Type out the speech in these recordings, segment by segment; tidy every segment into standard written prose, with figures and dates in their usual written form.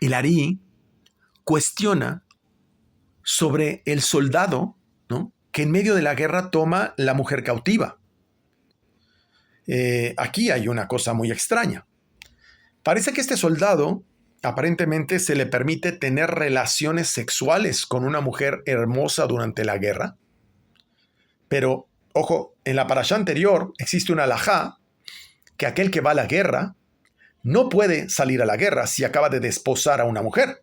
el Ari cuestiona sobre el soldado, ¿no?, que en medio de la guerra toma la mujer cautiva. Aquí hay una cosa muy extraña. Parece que este soldado aparentemente se le permite tener relaciones sexuales con una mujer hermosa durante la guerra. Pero, ojo, en la parashá anterior existe una halajá que aquel que va a la guerra no puede salir a la guerra si acaba de desposar a una mujer.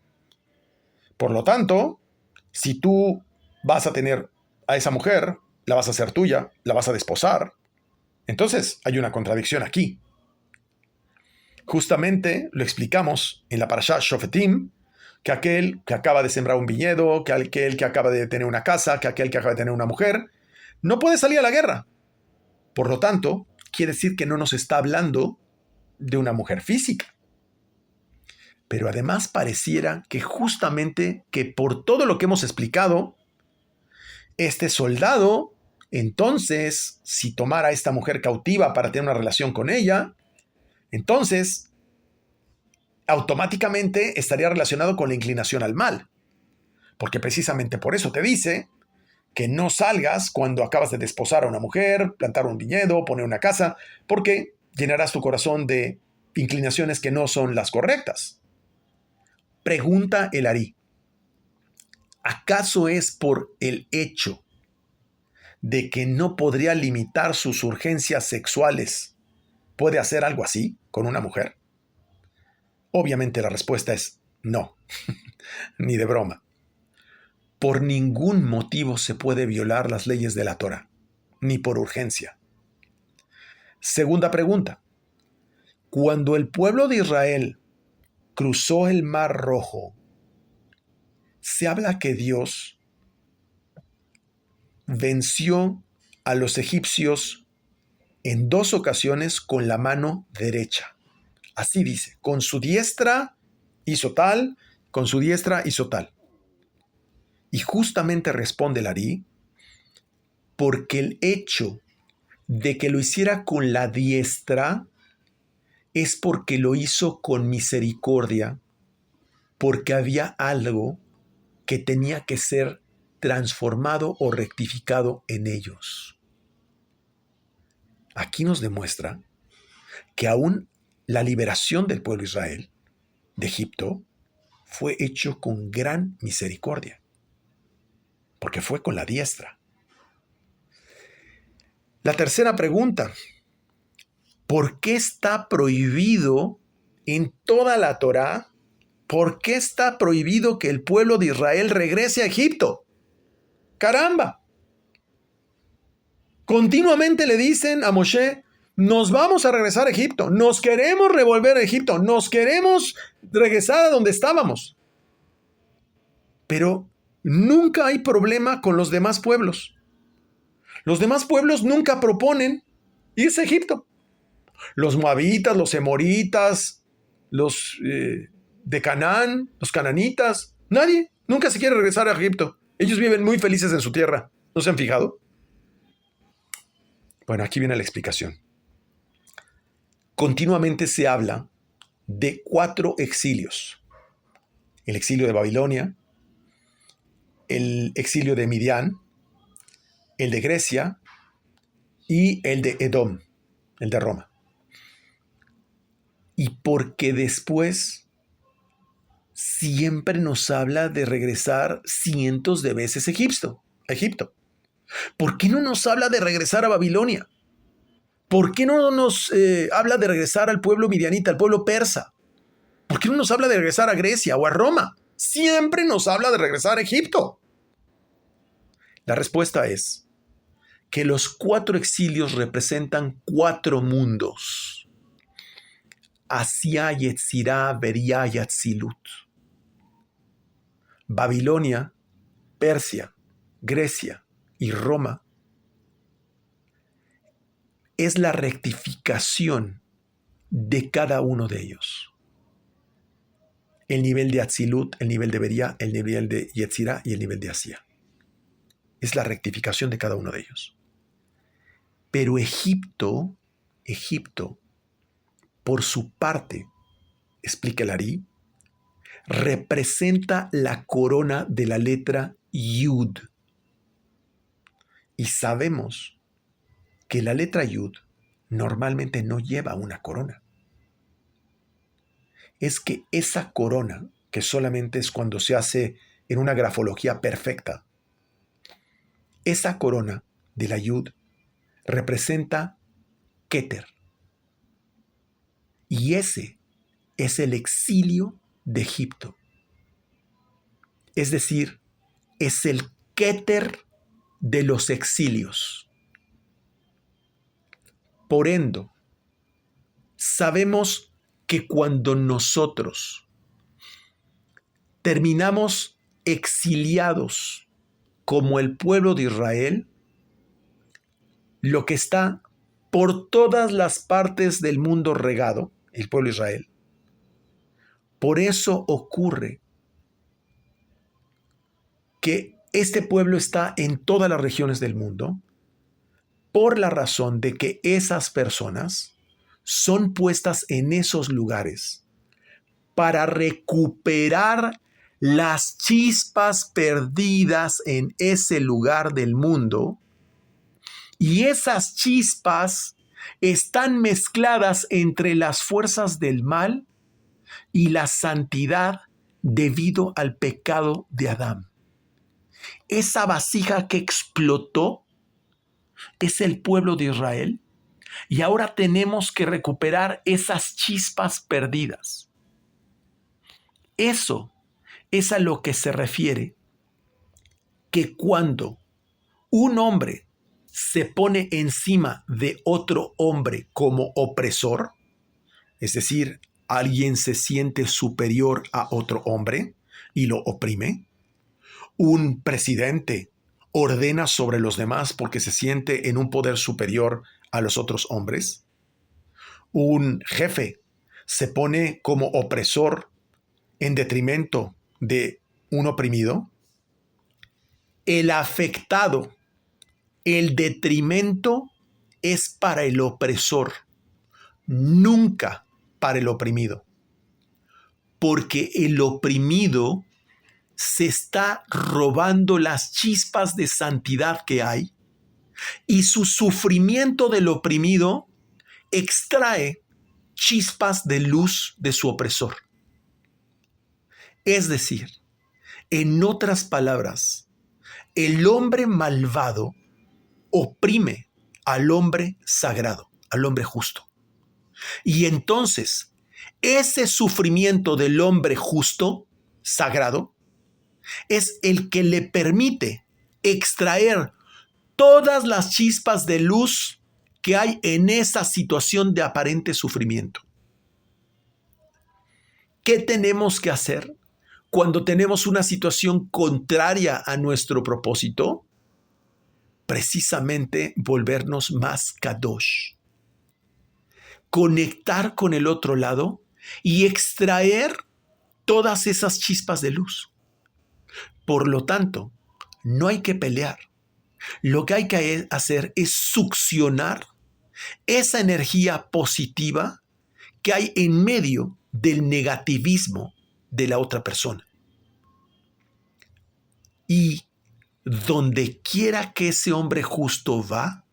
Por lo tanto, si tú vas a tener a esa mujer, la vas a hacer tuya, la vas a desposar, entonces hay una contradicción aquí. Justamente lo explicamos en la parashá Shofetim, que aquel que acaba de sembrar un viñedo, que aquel que acaba de tener una casa, que aquel que acaba de tener una mujer, no puede salir a la guerra. Por lo tanto, quiere decir que no nos está hablando de una mujer física. Pero además pareciera que justamente que por todo lo que hemos explicado, este soldado, entonces, si tomara a esta mujer cautiva para tener una relación con ella, entonces automáticamente estaría relacionado con la inclinación al mal. Porque precisamente por eso te dice que no salgas cuando acabas de desposar a una mujer, plantar un viñedo, poner una casa, porque llenarás tu corazón de inclinaciones que no son las correctas. Pregunta el Ari: ¿acaso es por el hecho de que no podría limitar sus urgencias sexuales, puede hacer algo así con una mujer? Obviamente la respuesta es no, ni de broma. Por ningún motivo se puede violar las leyes de la Torá, ni por urgencia. Segunda pregunta: cuando el pueblo de Israel cruzó el Mar Rojo, se habla que Dios venció a los egipcios en 2 ocasiones con la mano derecha. Así dice, con su diestra hizo tal, con su diestra hizo tal. Y justamente responde el Ari, porque el hecho de que lo hiciera con la diestra es porque lo hizo con misericordia, porque había algo que tenía que ser transformado o rectificado en ellos. Aquí nos demuestra que aún la liberación del pueblo de Israel de Egipto fue hecho con gran misericordia, porque fue con la diestra. La tercera pregunta: ¿por qué está prohibido en toda la Torá? ¿Por qué está prohibido que el pueblo de Israel regrese a Egipto? ¡Caramba! Continuamente le dicen a Moshe: nos vamos a regresar a Egipto, nos queremos revolver a Egipto, nos queremos regresar a donde estábamos. Pero nunca hay problema con los demás pueblos. Los demás pueblos nunca proponen irse a Egipto. Los moabitas, los emoritas, los de Canaán, los cananitas, nadie nunca se quiere regresar a Egipto. Ellos viven muy felices en su tierra. ¿No se han fijado? Bueno, aquí viene la explicación. Continuamente se habla de 4 exilios: el exilio de Babilonia, el exilio de Midian, el de Grecia y el de Edom, el de Roma. Y porque después siempre nos habla de regresar cientos de veces a Egipto. ¿Por qué no nos habla de regresar a Babilonia? ¿Por qué no nos habla de regresar al pueblo midianita, al pueblo persa? ¿Por qué no nos habla de regresar a Grecia o a Roma? Siempre nos habla de regresar a Egipto. La respuesta es que los 4 exilios representan 4 mundos: Asia, Yetzirah, Beria y Atzilut. Babilonia, Persia, Grecia y Roma es la rectificación de cada uno de ellos. El nivel de Atzilut, el nivel de Beria, el nivel de Yetzirah y el nivel de Asia. Es la rectificación de cada uno de ellos. Pero Egipto, por su parte, explica el Ari, representa la corona de la letra Yud. Y sabemos que la letra Yud normalmente no lleva una corona. Es que esa corona, que solamente es cuando se hace en una grafología perfecta, esa corona de la Yud representa Keter. Y ese es el exilio de Egipto. Es decir, es el Keter de los exilios. Por ende, sabemos que cuando nosotros terminamos exiliados como el pueblo de Israel, lo que está por todas las partes del mundo regado, el pueblo de Israel, por eso ocurre que este pueblo está en todas las regiones del mundo, por la razón de que esas personas son puestas en esos lugares para recuperar las chispas perdidas en ese lugar del mundo, y esas chispas están mezcladas entre las fuerzas del mal y la santidad debido al pecado de Adán. Esa vasija que explotó es el pueblo de Israel, y ahora tenemos que recuperar esas chispas perdidas. Eso es a lo que se refiere que cuando un hombre se pone encima de otro hombre como opresor, es decir, alguien se siente superior a otro hombre y lo oprime, un presidente ordena sobre los demás porque se siente en un poder superior a los otros hombres, un jefe se pone como opresor en detrimento de un oprimido, el afectado, el detrimento es para el opresor, nunca para el oprimido, porque el oprimido se está robando las chispas de santidad que hay, y su sufrimiento del oprimido extrae chispas de luz de su opresor. Es decir, en otras palabras, el hombre malvado oprime al hombre sagrado, al hombre justo. Y entonces, ese sufrimiento del hombre justo, sagrado, es el que le permite extraer todas las chispas de luz que hay en esa situación de aparente sufrimiento. ¿Qué tenemos que hacer cuando tenemos una situación contraria a nuestro propósito? Precisamente volvernos más kadosh, conectar con el otro lado y extraer todas esas chispas de luz. Por lo tanto, no hay que pelear. Lo que hay que hacer es succionar esa energía positiva que hay en medio del negativismo de la otra persona. Y donde quiera que ese hombre justo va,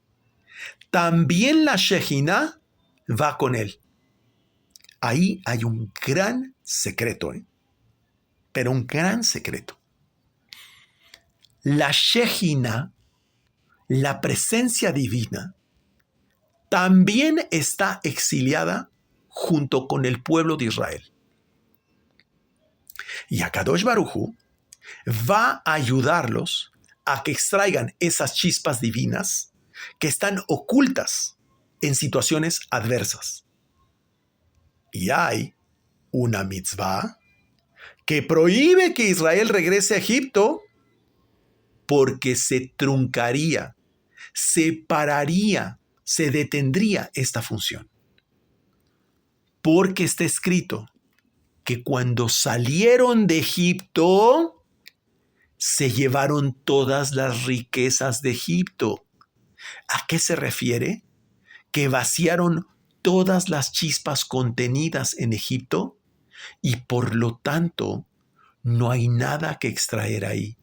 también la Shejinah va con él. Ahí hay un gran secreto, pero un gran secreto. La Shejinah, la presencia divina, también está exiliada junto con el pueblo de Israel. Y Akadosh Baruj Hu va a ayudarlos a que extraigan esas chispas divinas que están ocultas en situaciones adversas. Y hay una mitzvah que prohíbe que Israel regrese a Egipto porque se truncaría, se pararía, se detendría esta función. Porque está escrito que cuando salieron de Egipto, se llevaron todas las riquezas de Egipto. ¿A qué se refiere? Que vaciaron todas las chispas contenidas en Egipto y por lo tanto no hay nada que extraer ahí.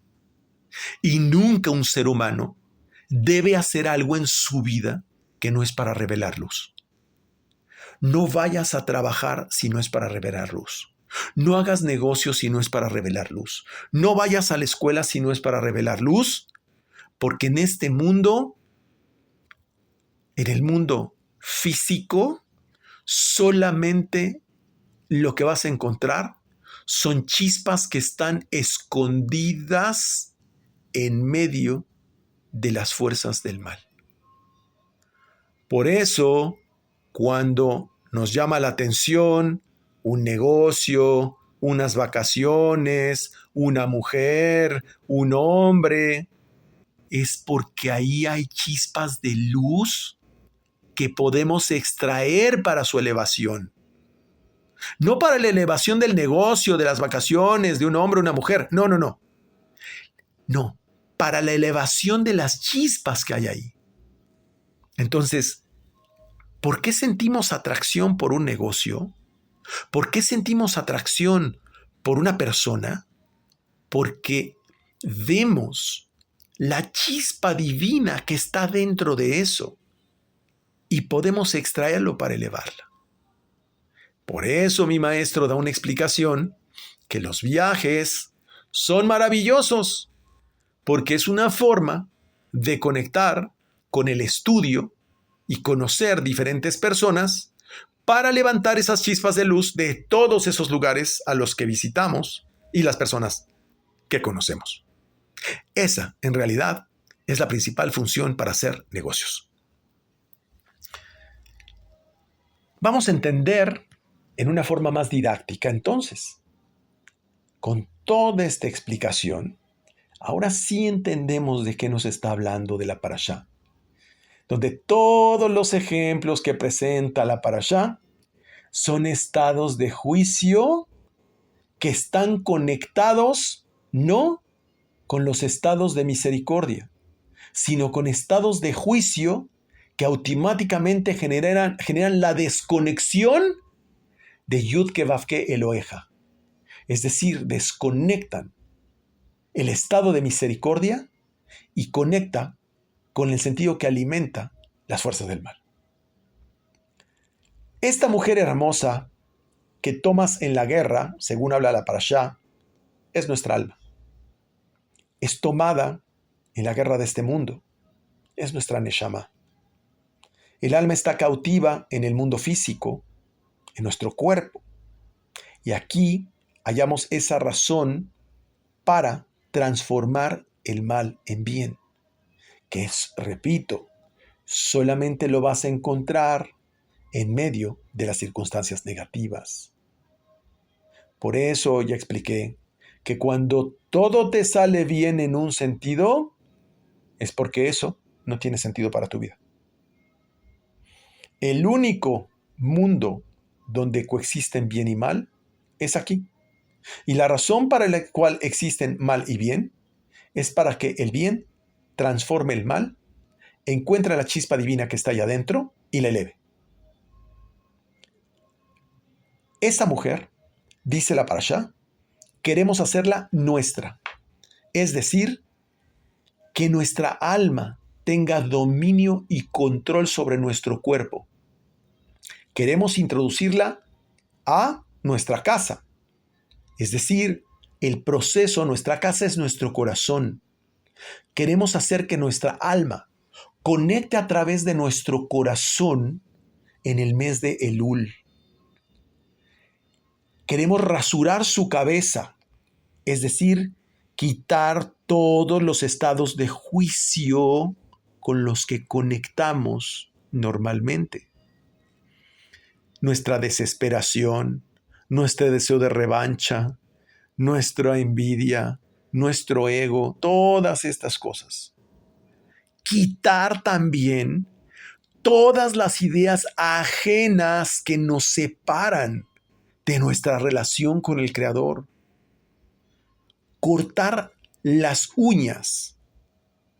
Y nunca un ser humano debe hacer algo en su vida que no es para revelar luz. No vayas a trabajar si no es para revelar luz. No hagas negocios si no es para revelar luz. No vayas a la escuela si no es para revelar luz, porque en este mundo, en el mundo físico, solamente lo que vas a encontrar son chispas que están escondidas en medio de las fuerzas del mal. Por eso, cuando nos llama la atención un negocio, unas vacaciones, una mujer, un hombre, es porque ahí hay chispas de luz que podemos extraer para su elevación. No para la elevación del negocio, de las vacaciones, de un hombre o una mujer. No, no, no. No, para la elevación de las chispas que hay ahí. Entonces, ¿por qué sentimos atracción por un negocio? ¿Por qué sentimos atracción por una persona? Porque vemos la chispa divina que está dentro de eso y podemos extraerlo para elevarla. Por eso mi maestro da una explicación que los viajes son maravillosos, porque es una forma de conectar con el estudio y conocer diferentes personas para levantar esas chispas de luz de todos esos lugares a los que visitamos y las personas que conocemos. Esa, en realidad, es la principal función para hacer negocios. Vamos a entender en una forma más didáctica, entonces, con toda esta explicación, ahora sí entendemos de qué nos está hablando de la parashá, donde todos los ejemplos que presenta la parashá son estados de juicio que están conectados no con los estados de misericordia, sino con estados de juicio que automáticamente generan la desconexión de Yud-Ke Vav-Ke Eloheja. Es decir, desconectan el estado de misericordia y conecta con el sentido que alimenta las fuerzas del mal. Esta mujer hermosa que tomas en la guerra, según habla la parashá, es nuestra alma. Es tomada en la guerra de este mundo. Es nuestra neshama. El alma está cautiva en el mundo físico, en nuestro cuerpo. Y aquí hallamos esa razón para transformar el mal en bien, que es, repito, solamente lo vas a encontrar en medio de las circunstancias negativas. Por eso ya expliqué que cuando todo te sale bien en un sentido, es porque eso no tiene sentido para tu vida. El único mundo donde coexisten bien y mal es aquí. Y la razón para la cual existen mal y bien es para que el bien transforme el mal, encuentre la chispa divina que está allá adentro y la eleve. Esa mujer, dice la parashá, queremos hacerla nuestra. Es decir, que nuestra alma tenga dominio y control sobre nuestro cuerpo. Queremos introducirla a nuestra casa. Es decir, el proceso, nuestra casa es nuestro corazón. Queremos hacer que nuestra alma conecte a través de nuestro corazón en el mes de Elul. Queremos rasurar su cabeza, es decir, quitar todos los estados de juicio con los que conectamos normalmente. Nuestra desesperación, nuestro deseo de revancha, nuestra envidia, nuestro ego, todas estas cosas. Quitar también todas las ideas ajenas que nos separan de nuestra relación con el Creador. Cortar las uñas,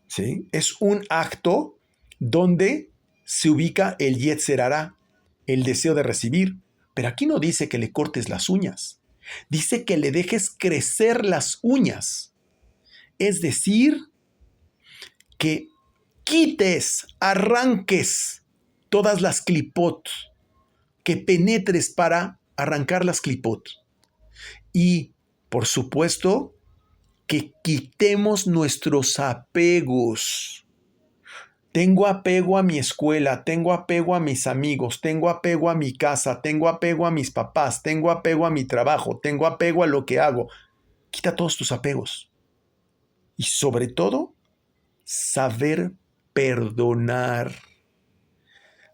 ¿sí? Es un acto donde se ubica el Yetzer Hará, el deseo de recibir, Pero aquí no dice que le cortes las uñas. Dice que le dejes crecer las uñas. Es decir, que quites, arranques todas las clipot, que penetres para arrancar las clipot. Y, por supuesto, que quitemos nuestros apegos. Tengo apego a mi escuela, tengo apego a mis amigos, tengo apego a mi casa, tengo apego a mis papás, tengo apego a mi trabajo, tengo apego a lo que hago. Quita todos tus apegos. Y sobre todo, saber perdonar.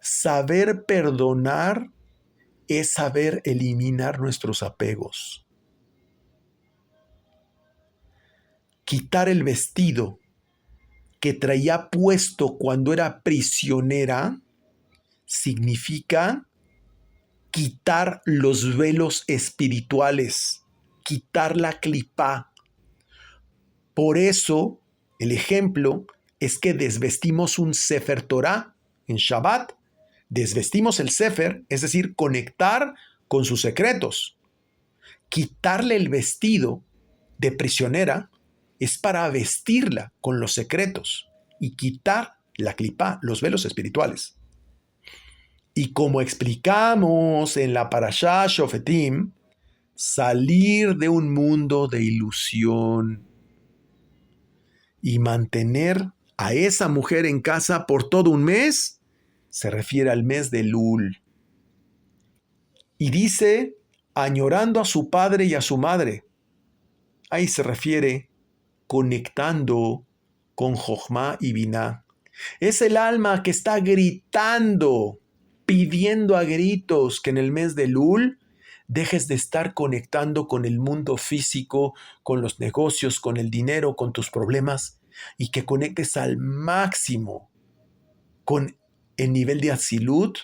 Saber perdonar es saber eliminar nuestros apegos. Quitar el vestido que traía puesto cuando era prisionera significa quitar los velos espirituales, quitar la clipá. Por eso, el ejemplo es que desvestimos un Sefer Torah en Shabbat, desvestimos el Sefer, es decir, conectar con sus secretos. Quitarle el vestido de prisionera es para vestirla con los secretos y quitar la clipá, los velos espirituales. Y como explicamos en la Parashá Shofetim, salir de un mundo de ilusión y mantener a esa mujer en casa por todo un mes, se refiere al mes de Elul. Y dice, añorando a su padre y a su madre. Ahí se refiere conectando con Jochma y Biná. Es el alma que está gritando, pidiendo a gritos que en el mes de Elul dejes de estar conectando con el mundo físico, con los negocios, con el dinero, con tus problemas, y que conectes al máximo con el nivel de Atzilut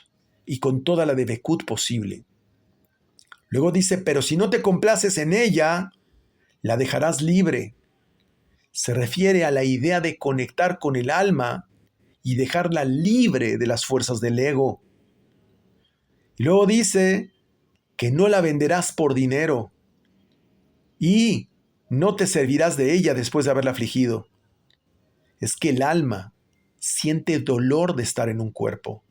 y con toda la Debekut posible. Luego dice, pero si no te complaces en ella, la dejarás libre. Se refiere a la idea de conectar con el alma y dejarla libre de las fuerzas del ego. Y luego dice que no la venderás por dinero y no te servirás de ella después de haberla afligido. Es que el alma siente dolor de estar en un cuerpo.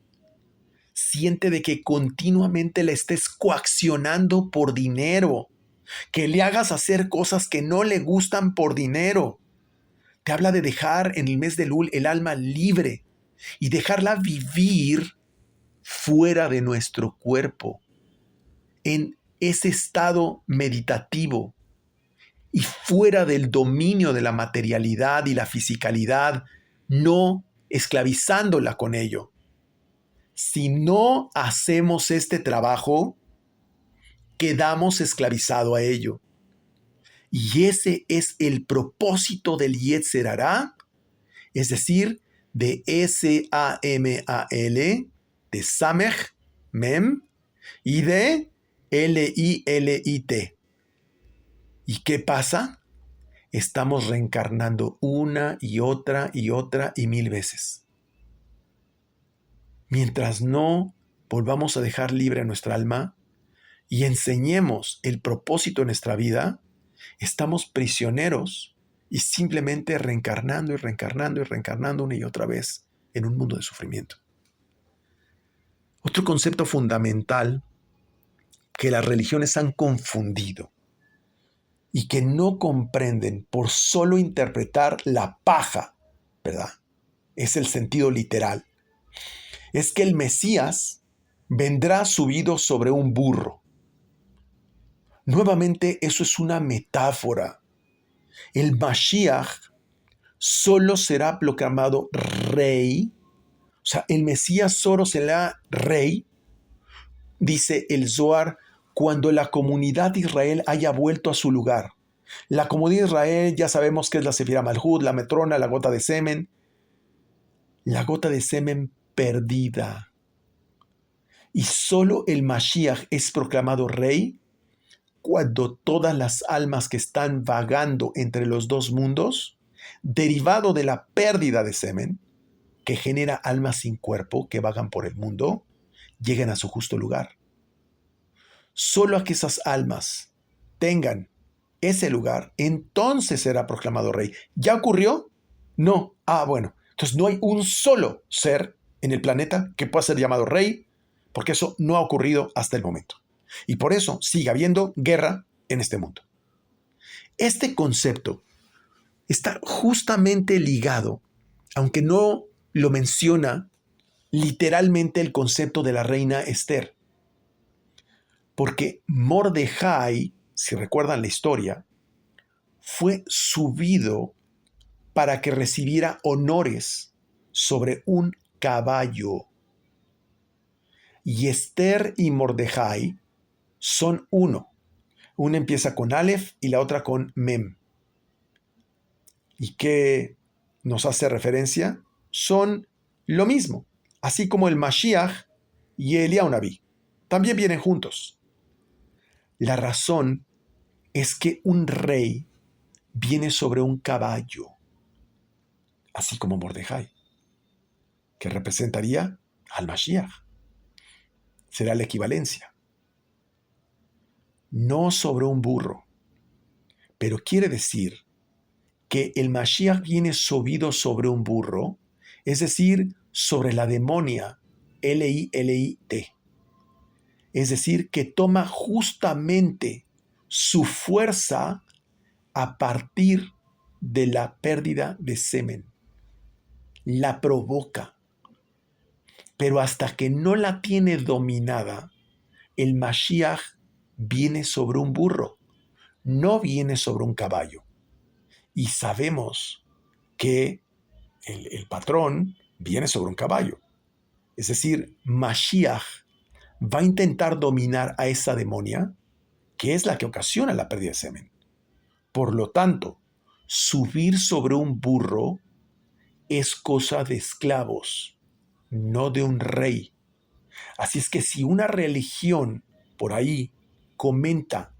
Siente de que continuamente la estés coaccionando por dinero, que le hagas hacer cosas que no le gustan por dinero. Te habla de dejar en el mes de Elul el alma libre y dejarla vivir fuera de nuestro cuerpo, en ese estado meditativo y fuera del dominio de la materialidad y la fisicalidad, no esclavizándola con ello. Si no hacemos este trabajo, quedamos esclavizados a ello. Y ese es el propósito del Yetzer Hará, es decir, de S-A-M-A-L, de Samech, Mem, y de L-I-L-I-T. ¿Y qué pasa? Estamos reencarnando una y otra y mil veces. Mientras no volvamos a dejar libre a nuestra alma y enseñemos el propósito de nuestra vida, estamos prisioneros y simplemente reencarnando y reencarnando y reencarnando una y otra vez en un mundo de sufrimiento. Otro concepto fundamental que las religiones han confundido y que no comprenden por solo interpretar la paja, ¿verdad? Es el sentido literal. Es que el Mesías vendrá subido sobre un burro. Nuevamente, eso es una metáfora. El Mashiach solo será proclamado rey. O sea, el Mesías solo será rey, dice el Zohar, cuando la comunidad de Israel haya vuelto a su lugar. La comunidad de Israel ya sabemos que es la Sefirá Malhut, la metrona, la gota de semen. La gota de semen perdida. Y solo el Mashiach es proclamado rey cuando todas las almas que están vagando entre los dos mundos, derivado de la pérdida de semen, que genera almas sin cuerpo que vagan por el mundo, lleguen a su justo lugar. solo a que esas almas tengan ese lugar, entonces será proclamado rey. ¿Ya ocurrió? No. Bueno. Entonces no hay un solo ser en el planeta que pueda ser llamado rey, porque eso no ha ocurrido hasta el momento. Y por eso sigue habiendo guerra en este mundo. Este concepto está justamente ligado, aunque no lo menciona literalmente el concepto de la reina Esther, porque Mordejai, si recuerdan la historia, fue subido para que recibiera honores sobre un caballo. Y Esther y Mordejai son uno. Una empieza con Aleph y la otra con Mem. ¿Y qué nos hace referencia? Son lo mismo, así como el Mashiach y Eliyahu Naví. También vienen juntos. La razón es que un rey viene sobre un caballo, así como Mordejai, que representaría al Mashiach. Será la equivalencia. No sobre un burro, pero quiere decir que el Mashiach viene subido sobre un burro, es decir, sobre la demonia, L-I-L-I-T. Es decir, que toma justamente su fuerza a partir de la pérdida de semen. La provoca. Pero hasta que no la tiene dominada, el Mashiach viene sobre un burro, no viene sobre un caballo. Y sabemos que el patrón viene sobre un caballo. Es decir, Mashiach va a intentar dominar a esa demonia, que es la que ocasiona la pérdida de semen. Por lo tanto, subir sobre un burro es cosa de esclavos, no de un rey. Así es que si una religión por ahí comenta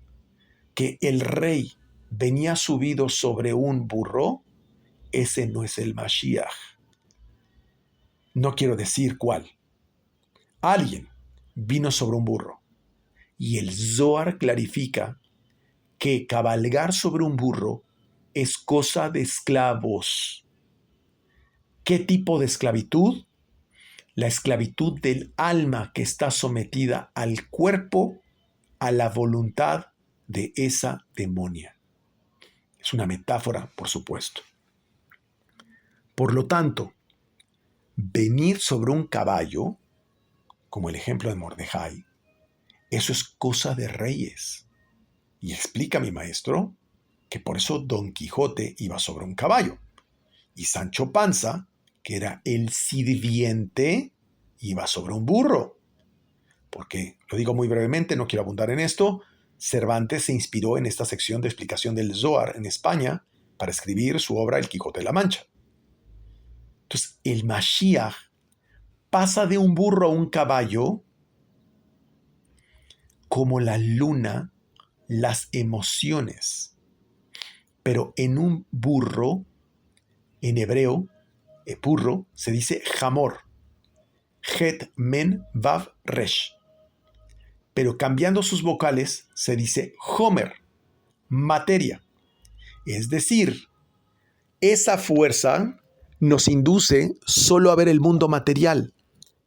que el rey venía subido sobre un burro, ese no es el Mashiach. No quiero decir cuál. Alguien vino sobre un burro. Y el Zohar clarifica que cabalgar sobre un burro es cosa de esclavos. ¿Qué tipo de esclavitud? La esclavitud del alma que está sometida al cuerpo, a la voluntad de esa demonia. Es una metáfora, por supuesto. Por lo tanto, venir sobre un caballo, como el ejemplo de Mordejai, eso es cosa de reyes. Y explica mi maestro que por eso Don Quijote iba sobre un caballo. Y Sancho Panza, que era el sirviente, iba sobre un burro. Porque, lo digo muy brevemente, no quiero abundar en esto, Cervantes se inspiró en esta sección de explicación del Zohar en España para escribir su obra El Quijote de la Mancha. Entonces, el Mashiach pasa de un burro a un caballo como la luna, las emociones. Pero en un burro, en hebreo, burro, se dice jamor. Het, men, vav, resh. Pero cambiando sus vocales, se dice homer, materia. Es decir, esa fuerza nos induce solo a ver el mundo material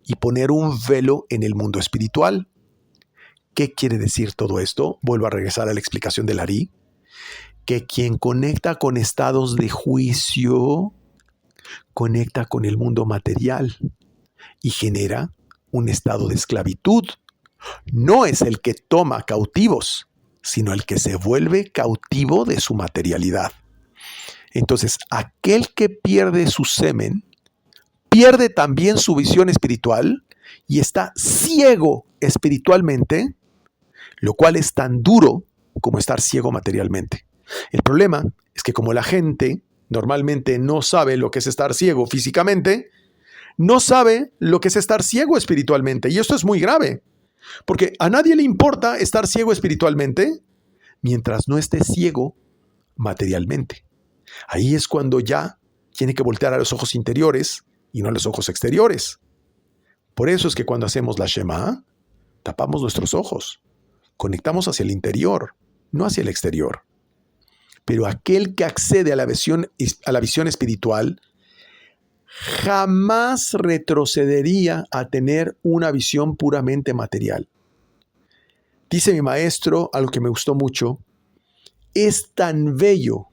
y poner un velo en el mundo espiritual. ¿Qué quiere decir todo esto? Vuelvo a regresar a la explicación del Ari. Que quien conecta con estados de juicio, conecta con el mundo material y genera un estado de esclavitud. No es el que toma cautivos, sino el que se vuelve cautivo de su materialidad. Entonces, aquel que pierde su semen, pierde también su visión espiritual y está ciego espiritualmente, lo cual es tan duro como estar ciego materialmente. El problema es que como la gente normalmente no sabe lo que es estar ciego físicamente, no sabe lo que es estar ciego espiritualmente. Y esto es muy grave, porque a nadie le importa estar ciego espiritualmente mientras no esté ciego materialmente. Ahí es cuando ya tiene que voltear a los ojos interiores y no a los ojos exteriores. Por eso es que cuando hacemos la Shema, tapamos nuestros ojos conectamos hacia el interior, no hacia el exterior. Pero aquel que accede a la visión espiritual jamás retrocedería a tener una visión puramente material. Dice mi maestro, algo que me gustó mucho, es tan bello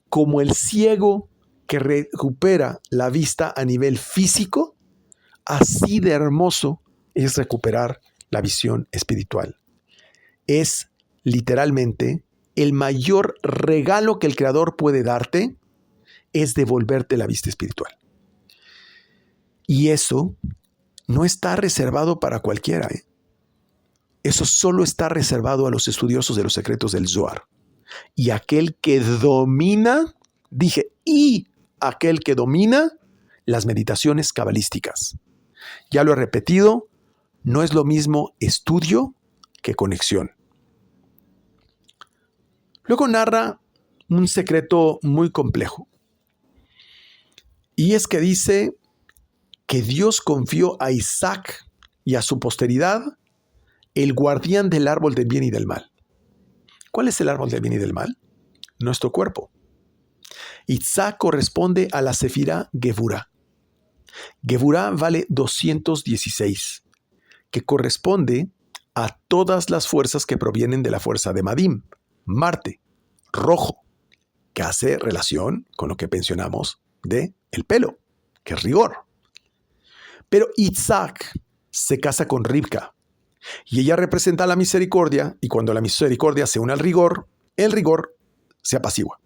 como el ciego que recupera la vista a nivel físico, así de hermoso es recuperar la visión espiritual. Es literalmente el mayor regalo que el Creador puede darte, es devolverte la vista espiritual. Y eso no está reservado para cualquiera. Eso solo está reservado a los estudiosos de los secretos del Zohar. Y aquel que domina, aquel que domina las meditaciones cabalísticas. Ya lo he repetido, no es lo mismo estudio que conexión. Luego narra un secreto muy complejo. Y es que dice que Dios confió a Isaac y a su posteridad el guardián del árbol del bien y del mal. ¿Cuál es el árbol del bien y del mal? Nuestro cuerpo. Isaac corresponde a la sefirá Gevurá. Gevurá vale 216, que corresponde a todas las fuerzas que provienen de la fuerza de Madim, Marte, rojo, que hace relación con lo que mencionamos de el pelo, que es rigor. Pero Isaac se casa con Ribka y ella representa la misericordia, y cuando la misericordia se une al rigor, el rigor se apacigua.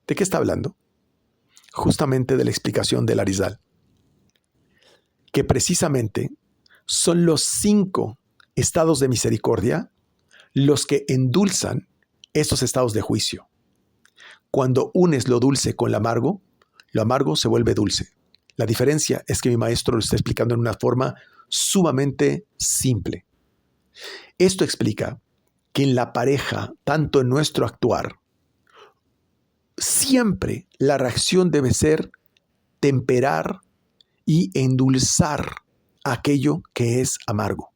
¿De qué está hablando? Justamente de la explicación del Arizal, que precisamente son los 5 estados de misericordia los que endulzan estos estados de juicio. Cuando unes lo dulce con lo amargo se vuelve dulce. La diferencia es que mi maestro lo está explicando en una forma sumamente simple. Esto explica que en la pareja, tanto en nuestro actuar, siempre la reacción debe ser temperar y endulzar aquello que es amargo.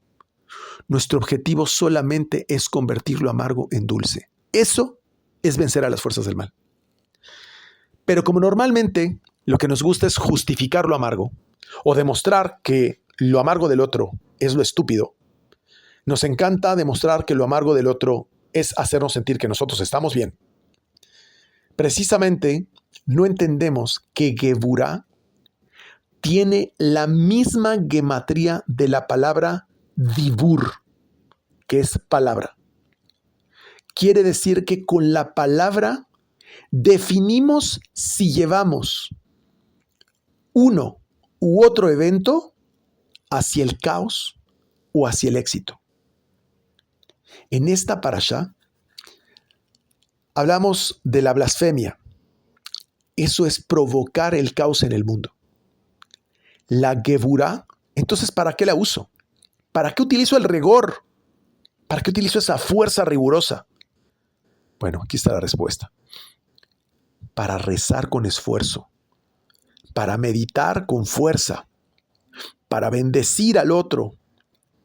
Nuestro objetivo solamente es convertir lo amargo en dulce. Eso es vencer a las fuerzas del mal. Pero como normalmente lo que nos gusta es justificar lo amargo o demostrar que lo amargo del otro es lo estúpido, nos encanta demostrar que lo amargo del otro es hacernos sentir que nosotros estamos bien. Precisamente no entendemos que Gevurá tiene la misma gematría de la palabra dibur, que es palabra. Quiere decir que con la palabra definimos si llevamos uno u otro evento hacia el caos o hacia el éxito. En esta parashá hablamos de la blasfemia. Eso es provocar el caos en el mundo. La Gevurá, entonces, ¿para qué la uso? ¿Para qué utilizo el rigor? ¿Para qué utilizo esa fuerza rigurosa? Bueno, aquí está la respuesta. Para rezar con esfuerzo, para meditar con fuerza, para bendecir al otro,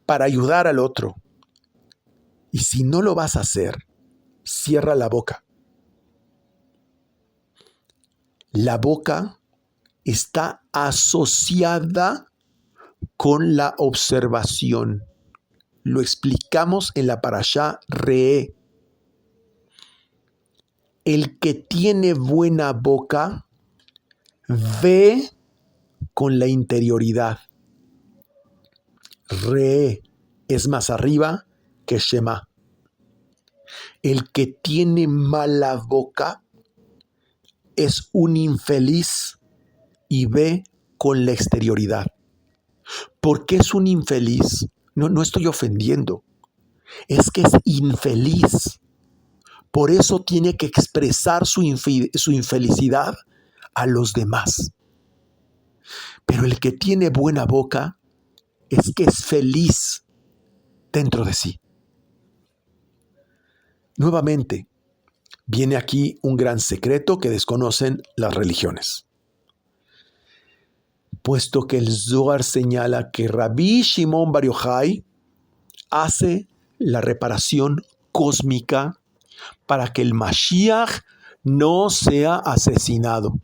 para ayudar al otro. Y si no lo vas a hacer, cierra la boca. La boca está asociada con la observación. Lo explicamos en la parashá Re'eh. El que tiene buena boca ve con la interioridad. Re'eh es más arriba que Shema. El que tiene mala boca es un infeliz y ve con la exterioridad. ¿Por qué es un infeliz? No estoy ofendiendo. Es que es infeliz. Por eso tiene que expresar su infelicidad a los demás. Pero el que tiene buena boca es que es feliz dentro de sí. Nuevamente, viene aquí un gran secreto que desconocen las religiones. Puesto que el Zohar señala que Rabbi Shimon Bar Yochai hace la reparación cósmica para que el Mashiach no sea asesinado.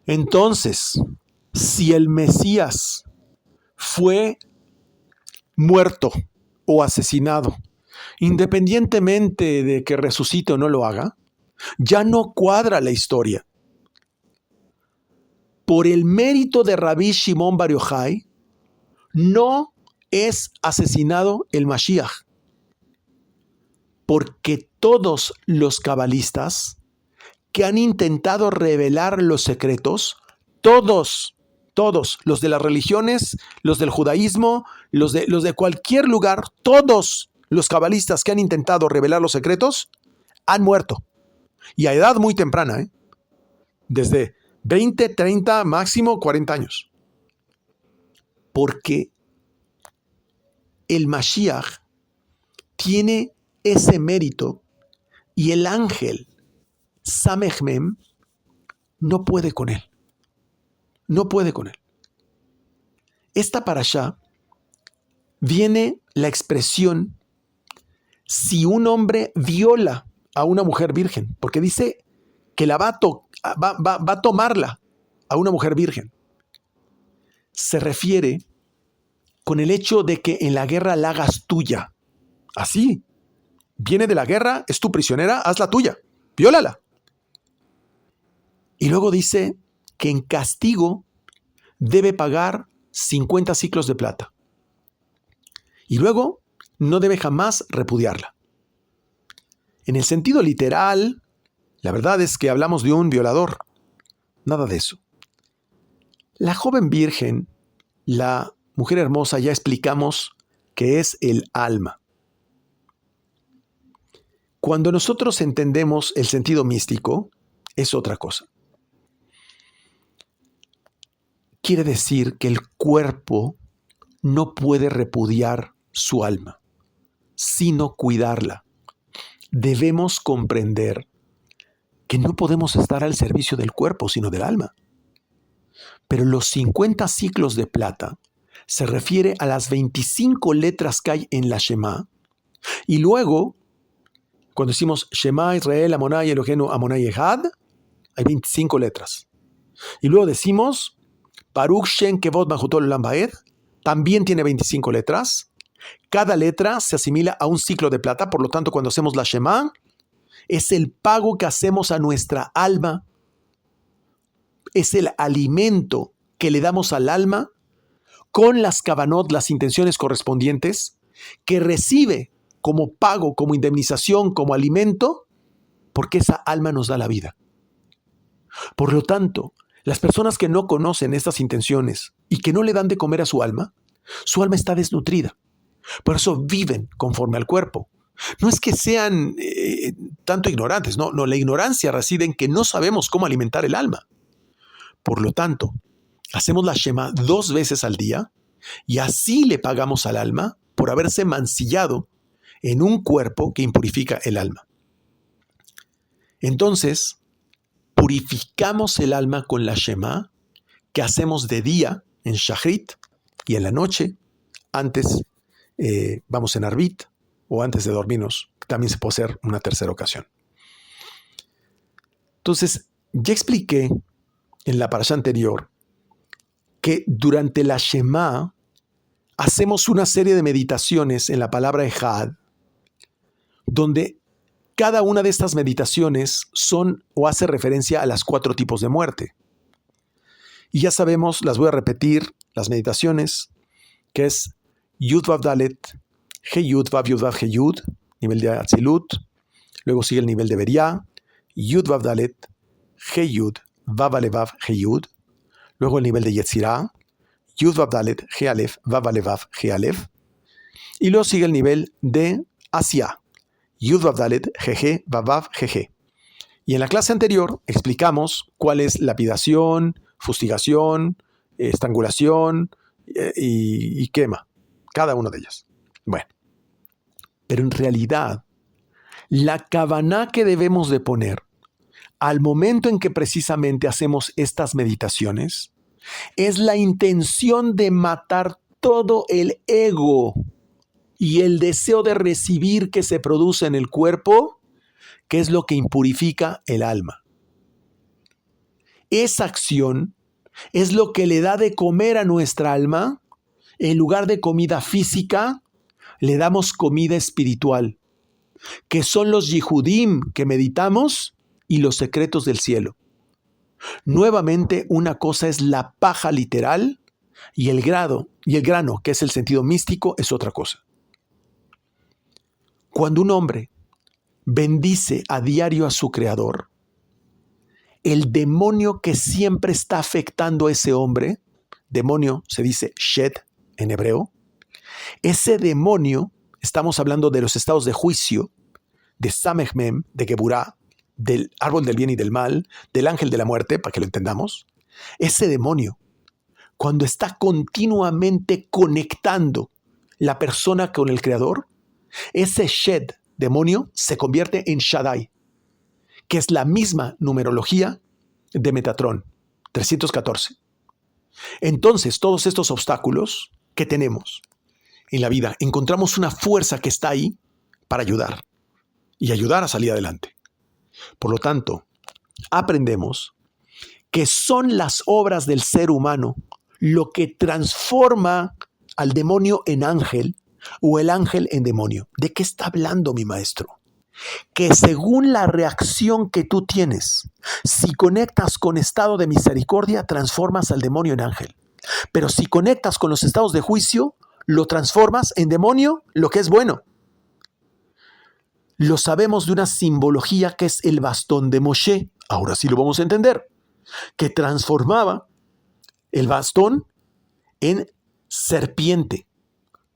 Entonces, si el Mesías fue muerto o asesinado, independientemente de que resucite o no lo haga, ya no cuadra la historia. Por el mérito de Rabbi Shimon Bar Yochai, no es asesinado el Mashiach, porque todos los cabalistas que han intentado revelar los secretos, todos, los de las religiones, los del judaísmo, los de cualquier lugar, todos los cabalistas que han intentado revelar los secretos, han muerto. Y a edad muy temprana, desde 20, 30, máximo 40 años. Porque el Mashiach tiene ese mérito y el ángel Samech Mem no puede con él. No puede con él. Esta parashá viene la expresión si un hombre viola a una mujer virgen, porque dice que la va a tomarla a una mujer virgen. Se refiere con el hecho de que en la guerra la hagas tuya. Así. Viene de la guerra, es tu prisionera, hazla tuya. Viólala. Y luego dice que en castigo debe pagar 50 siclos de plata. Y luego no debe jamás repudiarla. En el sentido literal, la verdad es que hablamos de un violador. Nada de eso. La joven virgen, la mujer hermosa, ya explicamos que es el alma. Cuando nosotros entendemos el sentido místico, es otra cosa. Quiere decir que el cuerpo no puede repudiar su alma, sino cuidarla. Debemos comprender que no podemos estar al servicio del cuerpo, sino del alma. Pero los 50 ciclos de plata se refiere a las 25 letras que hay en la Shema. Y luego, cuando decimos Shema Israel, Amonai Eloheinu, Amonai Echad, hay 25 letras. Y luego decimos Baruch Shem Kevod Malchuto Leolam Vaed, también tiene 25 letras. Cada letra se asimila a un ciclo de plata, por lo tanto, cuando hacemos la Shema, es el pago que hacemos a nuestra alma, es el alimento que le damos al alma con las kavanot, las intenciones correspondientes, que recibe como pago, como indemnización, como alimento, porque esa alma nos da la vida. Por lo tanto, las personas que no conocen estas intenciones y que no le dan de comer a su alma está desnutrida. Por eso viven conforme al cuerpo. No es que sean tanto ignorantes, no, la ignorancia reside en que no sabemos cómo alimentar el alma. Por lo tanto, hacemos la Shema 2 veces al día y así le pagamos al alma por haberse mancillado en un cuerpo que impurifica el alma. Entonces, purificamos el alma con la Shema que hacemos de día en Shachrit y en la noche, antes vamos en Arbit o antes de dormirnos. También se puede hacer una tercera ocasión. Entonces, ya expliqué en la parashá anterior que durante la Shema hacemos una serie de meditaciones en la palabra Echad, donde cada una de estas meditaciones son o hace referencia a las 4 tipos de muerte. Y ya sabemos, las voy a repetir, las meditaciones, que es Yud Vav Dalet, He Yud Vav Yud Vav He Yud, nivel de Atzilut, luego sigue el nivel de Beria, Yud Vav Dalet, He Yud Vav Alevav He Yud, luego el nivel de Yetzirah, Yud Vav Dalet, He Alef Vav Alevav He Alef, y luego sigue el nivel de Asiá, Yud Vav Dalet, He Vav Vav He. Y en la clase anterior explicamos cuál es lapidación, fustigación, estrangulación y quema, cada una de ellas. Bueno, pero en realidad, la kavaná que debemos de poner al momento en que precisamente hacemos estas meditaciones es la intención de matar todo el ego y el deseo de recibir que se produce en el cuerpo, que es lo que impurifica el alma. Esa acción es lo que le da de comer a nuestra alma. En lugar de comida física, le damos comida espiritual, que son los yihudim que meditamos y los secretos del cielo. Nuevamente, una cosa es la paja literal y el grano, que es el sentido místico, es otra cosa. Cuando un hombre bendice a diario a su creador, el demonio que siempre está afectando a ese hombre, demonio se dice shed en hebreo, ese demonio, estamos hablando de los estados de juicio, de Samech Mem, de Geburah, del árbol del bien y del mal, del ángel de la muerte, para que lo entendamos, ese demonio, cuando está continuamente conectando la persona con el creador, ese shed, demonio, se convierte en Shaddai, que es la misma numerología de Metatrón, 314. Entonces, todos estos obstáculos que tenemos en la vida, encontramos una fuerza que está ahí para ayudar y ayudar a salir adelante. Por lo tanto, aprendemos que son las obras del ser humano lo que transforma al demonio en ángel o el ángel en demonio. ¿De qué está hablando mi maestro? Que según la reacción que tú tienes, si conectas con estado de misericordia, transformas al demonio en ángel. Pero si conectas con los estados de juicio, lo transformas en demonio, lo que es bueno. Lo sabemos de una simbología que es el bastón de Moshe. Ahora sí lo vamos a entender. Que transformaba el bastón en serpiente.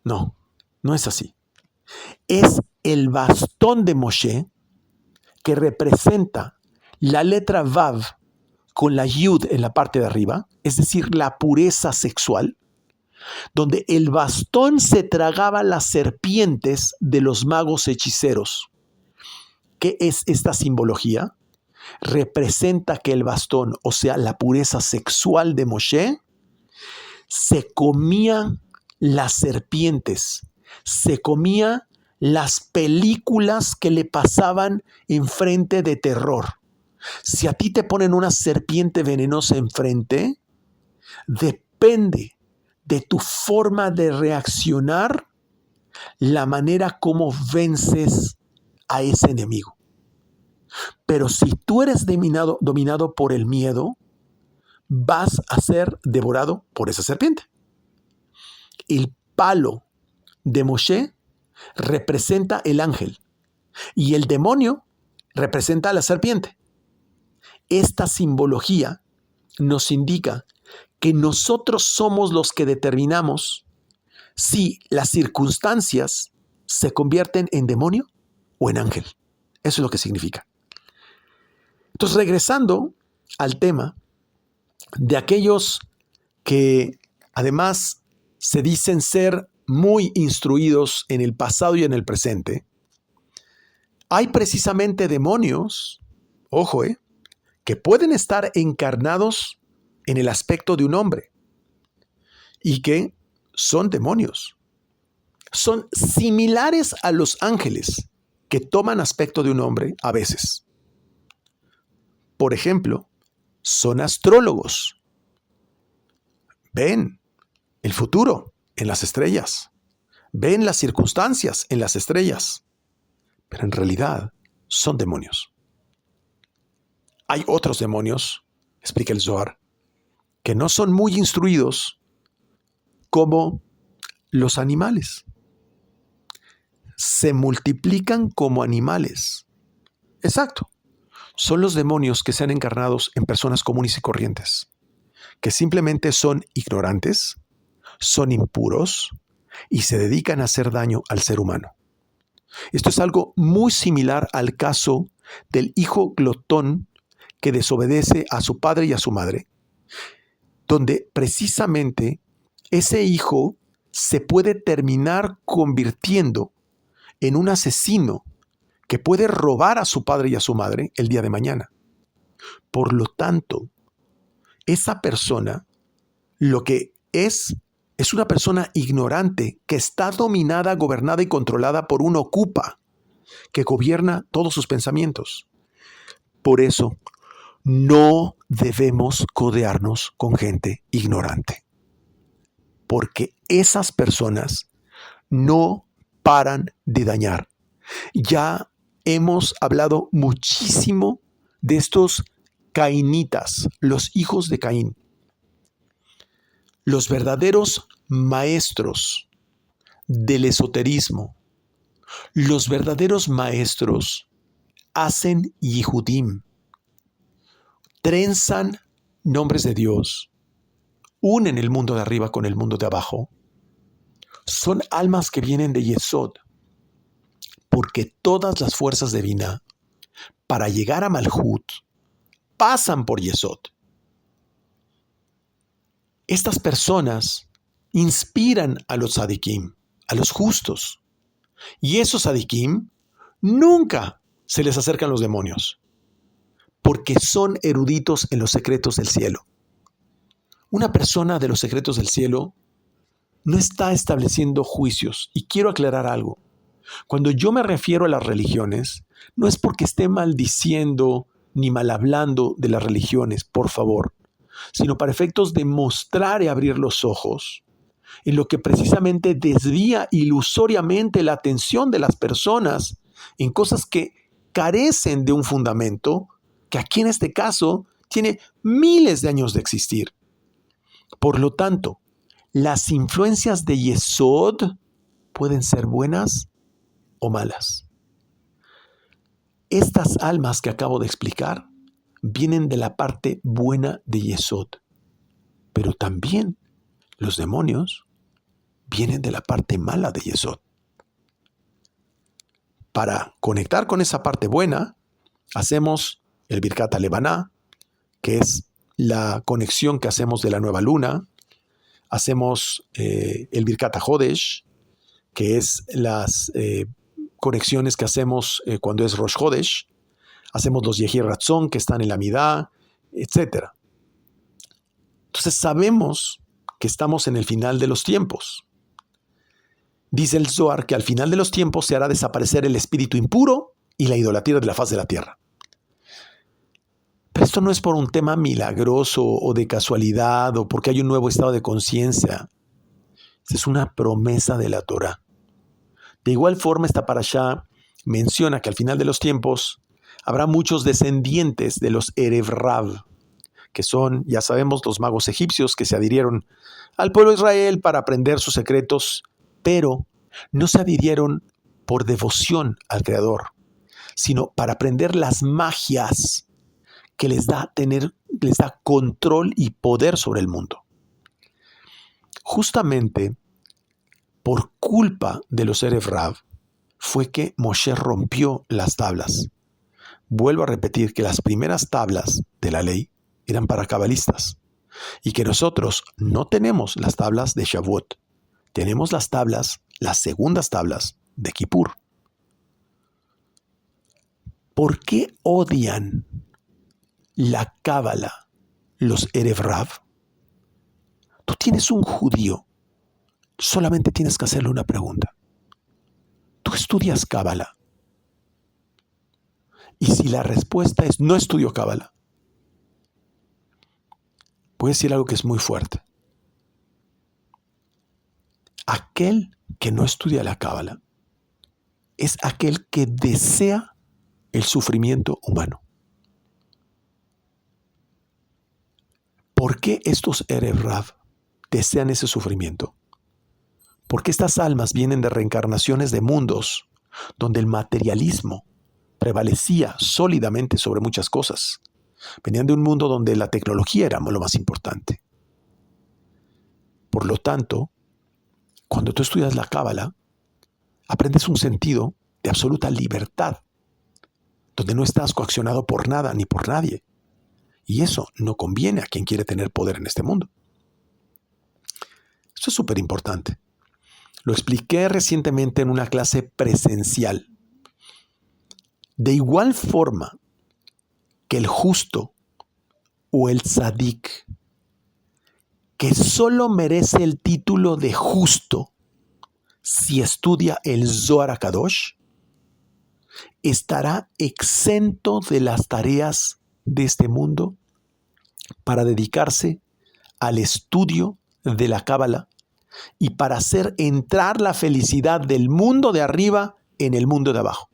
No, no es así. Es el bastón de Moshe que representa la letra Vav con la Yud en la parte de arriba, es decir, la pureza sexual, donde el bastón se tragaba las serpientes de los magos hechiceros. ¿Qué es esta simbología? Representa que el bastón, o sea, la pureza sexual de Moshe, se comía las serpientes, se comía las películas que le pasaban enfrente de terror. Si a ti te ponen una serpiente venenosa enfrente, depende de tu forma de reaccionar, la manera como vences a ese enemigo. Pero si tú eres dominado por el miedo, vas a ser devorado por esa serpiente. El palo de Moshe representa el ángel y el demonio representa a la serpiente. Esta simbología nos indica que nosotros somos los que determinamos si las circunstancias se convierten en demonio o en ángel. Eso es lo que significa. Entonces, regresando al tema de aquellos que además se dicen ser muy instruidos en el pasado y en el presente, hay precisamente demonios, ojo, que pueden estar encarnados en el aspecto de un hombre y que son demonios. Son similares a los ángeles que toman aspecto de un hombre a veces. Por ejemplo, son astrólogos. Ven el futuro en las estrellas. Ven las circunstancias en las estrellas. Pero en realidad son demonios. Hay otros demonios, explica el Zohar, que no son muy instruidos como los animales. Se multiplican como animales. Exacto. Son los demonios que se han encarnado en personas comunes y corrientes, que simplemente son ignorantes, son impuros y se dedican a hacer daño al ser humano. Esto es algo muy similar al caso del hijo glotón que desobedece a su padre y a su madre, donde precisamente ese hijo se puede terminar convirtiendo en un asesino que puede robar a su padre y a su madre el día de mañana. Por lo tanto, esa persona lo que es Es una persona ignorante que está dominada, gobernada y controlada por un ocupa que gobierna todos sus pensamientos. Por eso, no debemos codearnos con gente ignorante, porque esas personas no paran de dañar. Ya hemos hablado muchísimo de estos cainitas, los hijos de Caín. Los verdaderos maestros del esoterismo, los verdaderos maestros hacen yihudim, trenzan nombres de Dios, unen el mundo de arriba con el mundo de abajo. Son almas que vienen de Yesod, porque todas las fuerzas de Binah, para llegar a Malhut, pasan por Yesod. Estas personas inspiran a los tzadikim, a los justos. Y esos tzadikim nunca se les acercan los demonios, porque son eruditos en los secretos del cielo. Una persona de los secretos del cielo no está estableciendo juicios. Y quiero aclarar algo. Cuando yo me refiero a las religiones, no es porque esté maldiciendo ni mal hablando de las religiones, por favor, sino para efectos de mostrar y abrir los ojos en lo que precisamente desvía ilusoriamente la atención de las personas en cosas que carecen de un fundamento, que aquí en este caso tiene miles de años de existir. Por lo tanto, las influencias de Yesod pueden ser buenas o malas. Estas almas que acabo de explicar vienen de la parte buena de Yesod, pero también los demonios vienen de la parte mala de Yesod. Para conectar con esa parte buena, hacemos el Birkat HaLevaná, que es la conexión que hacemos de la nueva luna. Hacemos el Birkat HaHodesh, que es las conexiones que hacemos cuando es Rosh Hodesh. Hacemos los Yehi Ratzon, que están en la Midá, etc. Entonces sabemos que estamos en el final de los tiempos. Dice el Zohar que al final de los tiempos se hará desaparecer el espíritu impuro y la idolatría de la faz de la tierra. Pero esto no es por un tema milagroso o de casualidad o porque hay un nuevo estado de conciencia. Es una promesa de la Torah. De igual forma, esta parashá menciona que al final de los tiempos habrá muchos descendientes de los Erev Rav, que son, ya sabemos, los magos egipcios que se adhirieron al pueblo de Israel para aprender sus secretos, pero no se adhirieron por devoción al Creador, sino para aprender las magias que les da control y poder sobre el mundo. Justamente por culpa de los Erev Rav fue que Moshe rompió las tablas. Vuelvo a repetir que las primeras tablas de la ley eran para cabalistas y que nosotros no tenemos las tablas de Shavuot, tenemos las segundas tablas de Kippur. ¿Por qué odian la cábala los Erev Rav? Tú tienes un judío, solamente tienes que hacerle una pregunta. ¿Tú estudias cábala? Y si la respuesta es no estudio cábala, voy a decir algo que es muy fuerte. Aquel que no estudia la cábala es aquel que desea el sufrimiento humano. ¿Por qué estos Erev Rav desean ese sufrimiento? Porque estas almas vienen de reencarnaciones de mundos donde el materialismo prevalecía sólidamente sobre muchas cosas. Venían de un mundo donde la tecnología era lo más importante. Por lo tanto, cuando tú estudias la cábala, aprendes un sentido de absoluta libertad, donde no estás coaccionado por nada ni por nadie. Y eso no conviene a quien quiere tener poder en este mundo. Esto es súper importante. Lo expliqué recientemente en una clase presencial. De igual forma que el justo o el tzadik que solo merece el título de justo si estudia el Zohar HaKadosh, estará exento de las tareas de este mundo para dedicarse al estudio de la Cábala y para hacer entrar la felicidad del mundo de arriba en el mundo de abajo.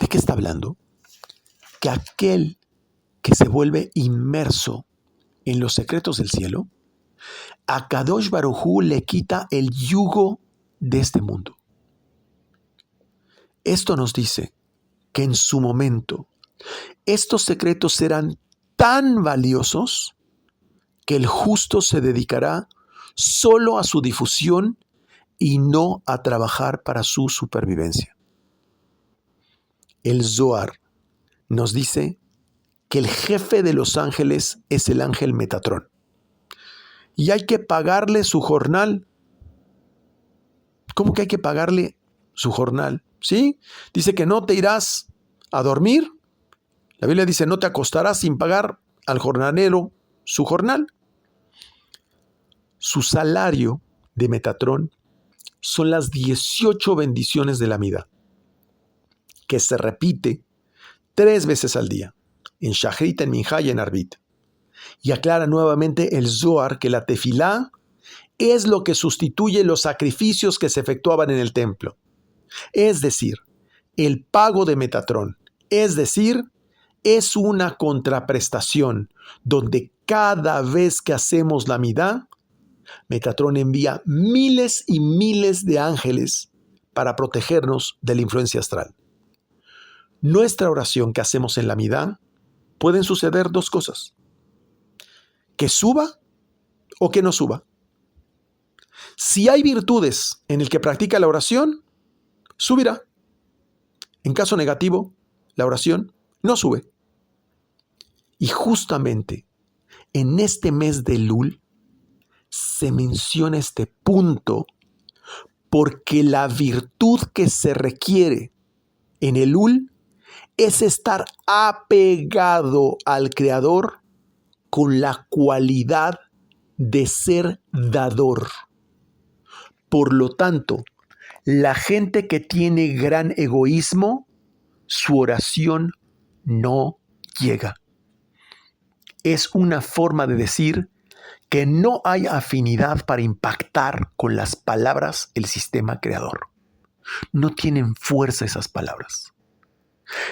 ¿De qué está hablando? Que aquel que se vuelve inmerso en los secretos del cielo, a Kadosh Baruj Hu le quita el yugo de este mundo. Esto nos dice que en su momento estos secretos serán tan valiosos que el justo se dedicará solo a su difusión y no a trabajar para su supervivencia. El Zohar nos dice que el jefe de los ángeles es el ángel Metatrón y hay que pagarle su jornal. ¿Cómo que hay que pagarle su jornal? ¿Sí? Dice que no te irás a dormir. La Biblia dice no te acostarás sin pagar al jornalero su jornal. Su salario de Metatrón son las 18 bendiciones de la Amida, que se repite 3 veces al día, en Shachrit, en Minjá y en Arbit. Y aclara nuevamente el Zohar que la tefilá es lo que sustituye los sacrificios que se efectuaban en el templo. Es decir, el pago de Metatrón, es decir, es una contraprestación donde cada vez que hacemos la Amidá, Metatrón envía miles y miles de ángeles para protegernos de la influencia astral. Nuestra oración que hacemos en la Amidá pueden suceder 2 cosas: que suba o que no suba. Si hay virtudes en el que practica la oración, subirá. En caso negativo, la oración no sube. Y justamente en este mes de Elul se menciona este punto porque la virtud que se requiere en Elul es estar apegado al Creador con la cualidad de ser dador. Por lo tanto, la gente que tiene gran egoísmo, su oración no llega. Es una forma de decir que no hay afinidad para impactar con las palabras el sistema creador. No tienen fuerza esas palabras.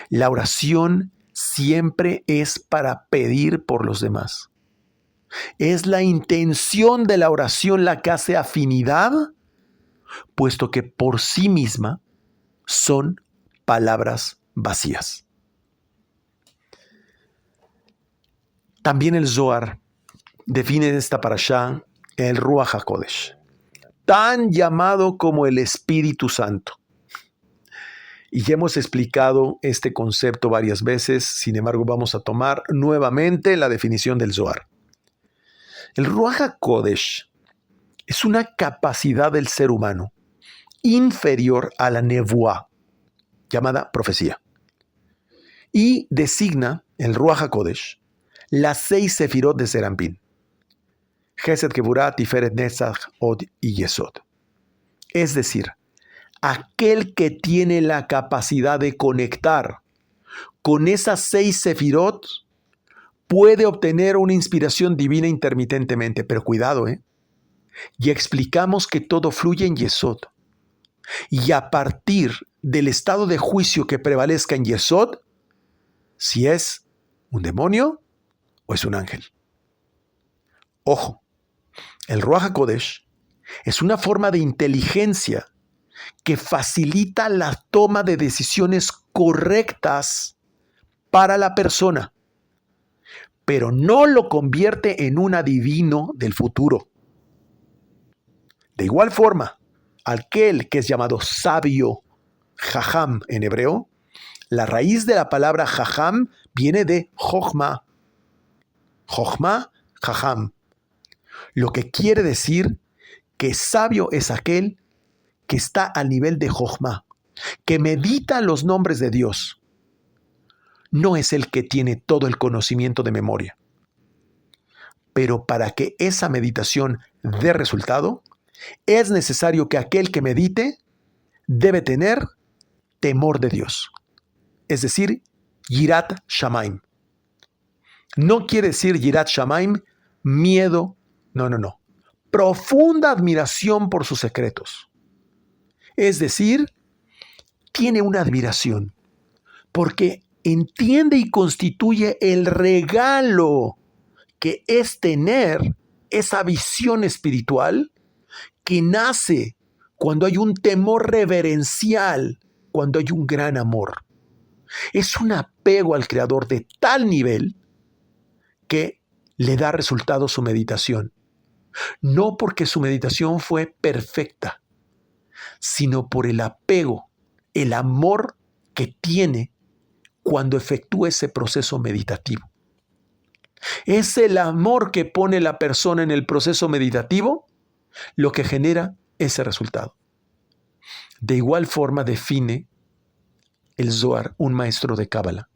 La oración siempre es para pedir por los demás. Es la intención de la oración la que hace afinidad, puesto que por sí misma son palabras vacías. También el Zohar define esta parashá el Ruach HaKodesh, tan llamado como el Espíritu Santo. Y ya hemos explicado este concepto varias veces, sin embargo vamos a tomar nuevamente la definición del Zohar. El Ruach HaKodesh es una capacidad del ser humano inferior a la nevuá, llamada profecía, y designa el Ruach HaKodesh las 6 sefirot de Serampín: Gesed, Geburah, Tiferet, Netzach, Od y Yesod. Es decir, aquel que tiene la capacidad de conectar con esas 6 sefirot puede obtener una inspiración divina intermitentemente. Pero cuidado, y explicamos que todo fluye en Yesod. Y a partir del estado de juicio que prevalezca en Yesod, si es un demonio o es un ángel. Ojo, el Ruach HaKodesh es una forma de inteligencia que facilita la toma de decisiones correctas para la persona, pero no lo convierte en un adivino del futuro. De igual forma, aquel que es llamado sabio, jajam en hebreo, la raíz de la palabra jajam viene de jochma. Jochma, jajam. Lo que quiere decir que sabio es aquel que está al nivel de jochma, que medita los nombres de Dios. No es el que tiene todo el conocimiento de memoria. Pero para que esa meditación dé resultado, es necesario que aquel que medite debe tener temor de Dios. Es decir, Yirat Shamaim. No quiere decir Yirat Shamaim, miedo. No. Profunda admiración por sus secretos. Es decir, tiene una admiración porque entiende y constituye el regalo que es tener esa visión espiritual que nace cuando hay un temor reverencial, cuando hay un gran amor. Es un apego al Creador de tal nivel que le da resultado su meditación. No porque su meditación fue perfecta, sino por el apego, el amor que tiene cuando efectúa ese proceso meditativo. Es el amor que pone la persona en el proceso meditativo lo que genera ese resultado. De igual forma define el Zohar, un maestro de Cábala,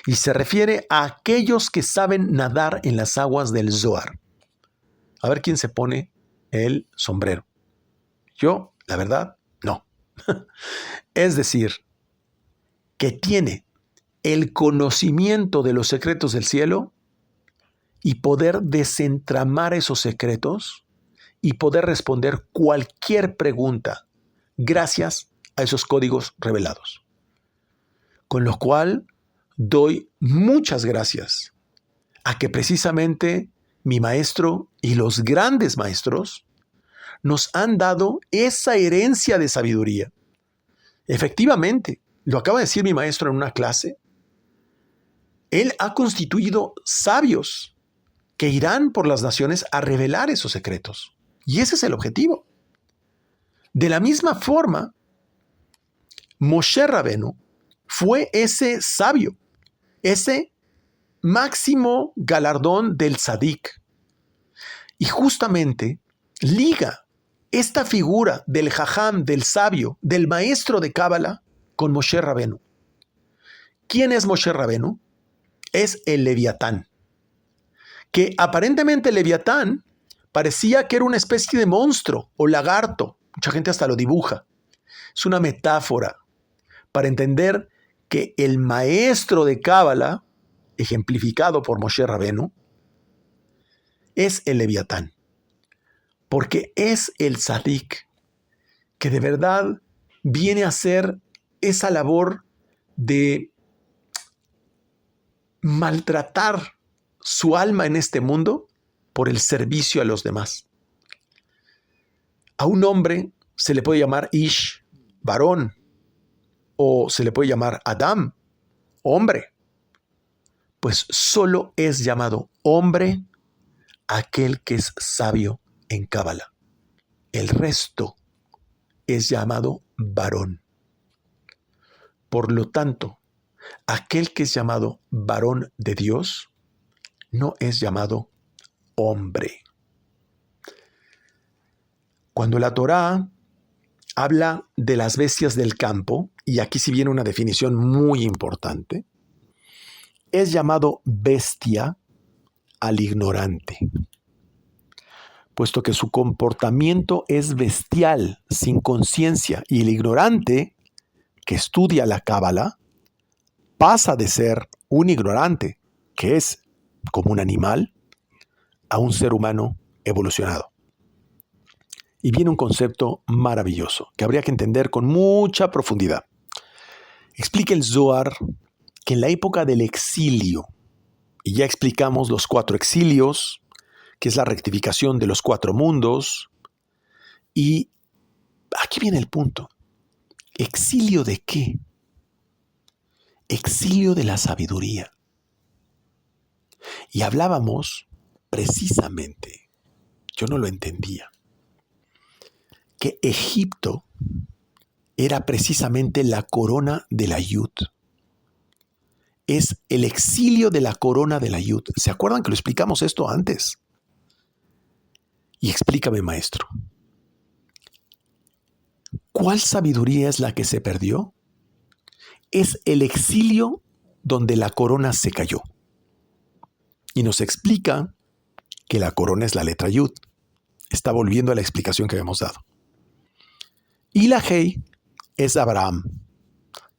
y se refiere a aquellos que saben nadar en las aguas del Zohar. A ver quién se pone el sombrero. Yo, la verdad, no. Es decir, que tiene el conocimiento de los secretos del cielo y poder desentramar esos secretos y poder responder cualquier pregunta gracias a esos códigos revelados. Con lo cual doy muchas gracias a que precisamente mi maestro y los grandes maestros nos han dado esa herencia de sabiduría. Efectivamente, lo acaba de decir mi maestro en una clase, él ha constituido sabios que irán por las naciones a revelar esos secretos. Y ese es el objetivo. De la misma forma, Moshe Rabenu fue ese sabio, ese máximo galardón del Tzadik. Y justamente liga esta figura del Jajam, del sabio, del maestro de Cábala con Moshe Rabenu. ¿Quién es Moshe Rabenu? Es el Leviatán. Que aparentemente Leviatán parecía que era una especie de monstruo o lagarto. Mucha gente hasta lo dibuja. Es una metáfora para entender que el maestro de Cábala, ejemplificado por Moshe Rabenu, es el Leviatán. Porque es el Tzadik que de verdad viene a hacer esa labor de maltratar su alma en este mundo por el servicio a los demás. A un hombre se le puede llamar Ish, varón, o se le puede llamar Adam, hombre. Pues solo es llamado hombre aquel que es sabio en Cábala. El resto es llamado varón. Por lo tanto, aquel que es llamado varón de Dios no es llamado hombre. Cuando la Torá habla de las bestias del campo, y aquí sí viene una definición muy importante, es llamado bestia al ignorante, puesto que su comportamiento es bestial, sin conciencia, y el ignorante que estudia la Cábala pasa de ser un ignorante, que es como un animal, a un ser humano evolucionado. Y viene un concepto maravilloso que habría que entender con mucha profundidad. Explica el Zohar que en la época del exilio, y ya explicamos los 4 exilios, que es la rectificación de los 4 mundos, y aquí viene el punto. ¿Exilio de qué? Exilio de la sabiduría. Y hablábamos precisamente, yo no lo entendía, que Egipto era precisamente la corona de la Yud. Es el exilio de la corona de la Yud. ¿Se acuerdan que lo explicamos esto antes? Y explícame, maestro, ¿cuál sabiduría es la que se perdió? Es el exilio donde la corona se cayó. Y nos explica que la corona es la letra Yud. Está volviendo a la explicación que habíamos dado. Y la Hei es Abraham.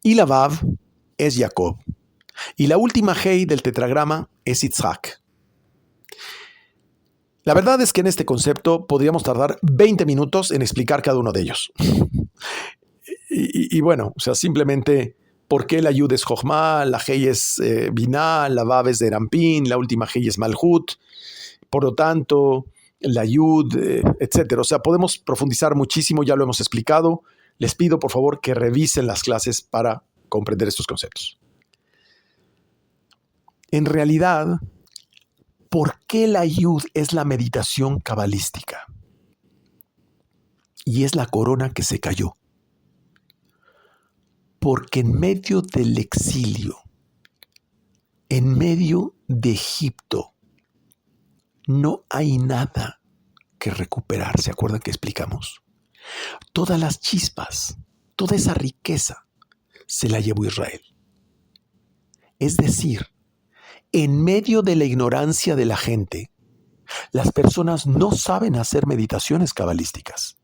Y la Vav es Jacob. Y la última Hei del tetragrama es Isaac. La verdad es que en este concepto podríamos tardar 20 minutos en explicar cada uno de ellos. y bueno, o sea, simplemente por qué la Yud es Jochma, la Hei es Binah, la Vav es de Rampin, la última Hei es Malhut. Por lo tanto, la Yud, etcétera. O sea, podemos profundizar muchísimo, ya lo hemos explicado. Les pido, por favor, que revisen las clases para comprender estos conceptos. En realidad, ¿por qué la Yud es la meditación cabalística? Y es la corona que se cayó. Porque en medio del exilio, en medio de Egipto, no hay nada que recuperar. ¿Se acuerdan que explicamos? Todas las chispas, toda esa riqueza se la llevó Israel. Es decir, en medio de la ignorancia de la gente, las personas no saben hacer meditaciones cabalísticas.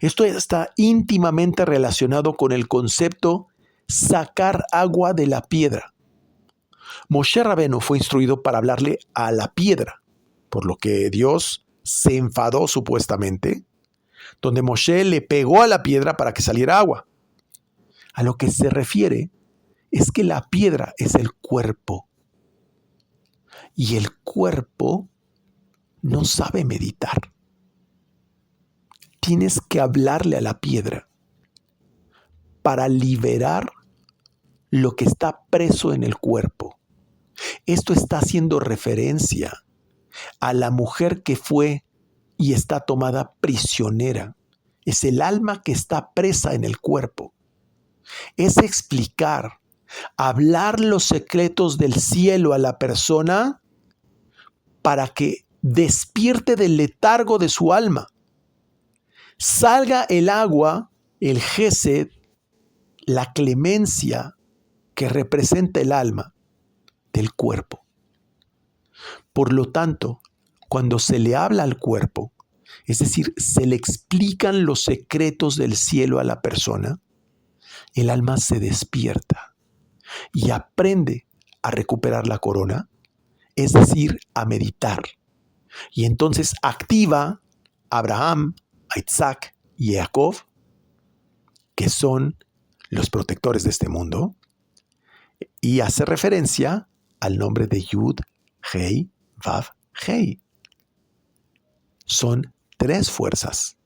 Esto está íntimamente relacionado con el concepto sacar agua de la piedra. Moshe Rabenu fue instruido para hablarle a la piedra, por lo que Dios se enfadó supuestamente, donde Moshe le pegó a la piedra para que saliera agua. A lo que se refiere es que la piedra es el cuerpo. Y el cuerpo no sabe meditar. Tienes que hablarle a la piedra para liberar lo que está preso en el cuerpo. Esto está haciendo referencia a la mujer que fue y está tomada prisionera. Es el alma que está presa en el cuerpo. Es explicar, hablar los secretos del cielo a la persona para que despierte del letargo de su alma. Salga el agua, el Gesed, la clemencia que representa el alma del cuerpo. Por lo tanto, cuando se le habla al cuerpo, es decir, se le explican los secretos del cielo a la persona, el alma se despierta y aprende a recuperar la corona, es decir, a meditar. Y entonces activa a Abraham, a Isaac y a Jacob, que son los protectores de este mundo, y hace referencia al nombre de Yud, Hei, Vav, Hei. Son 3 fuerzas.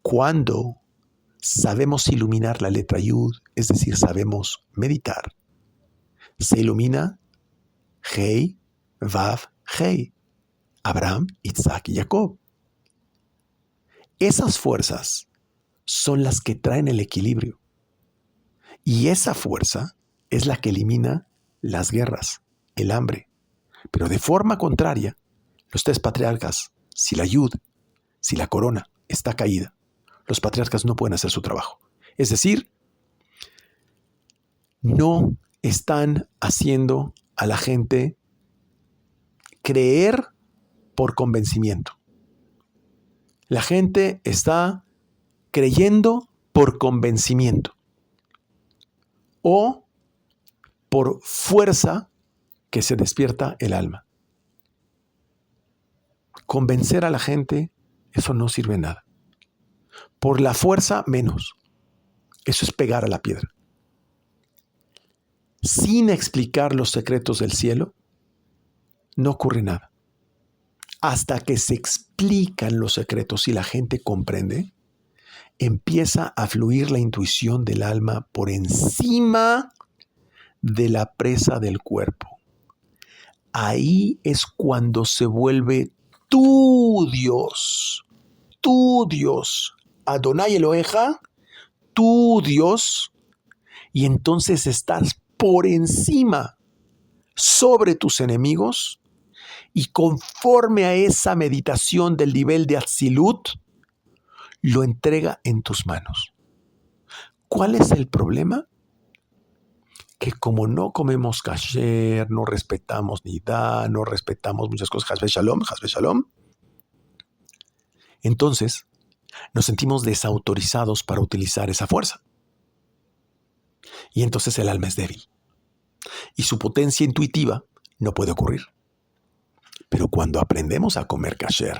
Cuando sabemos iluminar la letra Yud, es decir, sabemos meditar, se ilumina Hei, Vav, Hei, Abraham, Isaac y Jacob. Esas fuerzas son las que traen el equilibrio. Y esa fuerza es la que elimina las guerras, el hambre. Pero de forma contraria, los 3 patriarcas, si la Yud, si la corona está caída, los patriarcas no pueden hacer su trabajo. Es decir, no están haciendo a la gente creer por convencimiento. La gente está creyendo por convencimiento o por fuerza que se despierta el alma. Convencer a la gente, eso no sirve de nada. Por la fuerza, menos. Eso es pegar a la piedra. Sin explicar los secretos del cielo, no ocurre nada. Hasta que se explican los secretos y la gente comprende, empieza a fluir la intuición del alma por encima de la presa del cuerpo. Ahí es cuando se vuelve tu Dios, Adonai Eloheja, tu Dios, y entonces estás por encima, sobre tus enemigos, y conforme a esa meditación del nivel de Atzilut, lo entrega en tus manos. ¿Cuál es el problema? que como no comemos kasher, no respetamos nidá, no respetamos muchas cosas, hasbe shalom, entonces nos sentimos desautorizados para utilizar esa fuerza. Y entonces el alma es débil. Y su potencia intuitiva no puede ocurrir. Pero cuando aprendemos a comer kasher,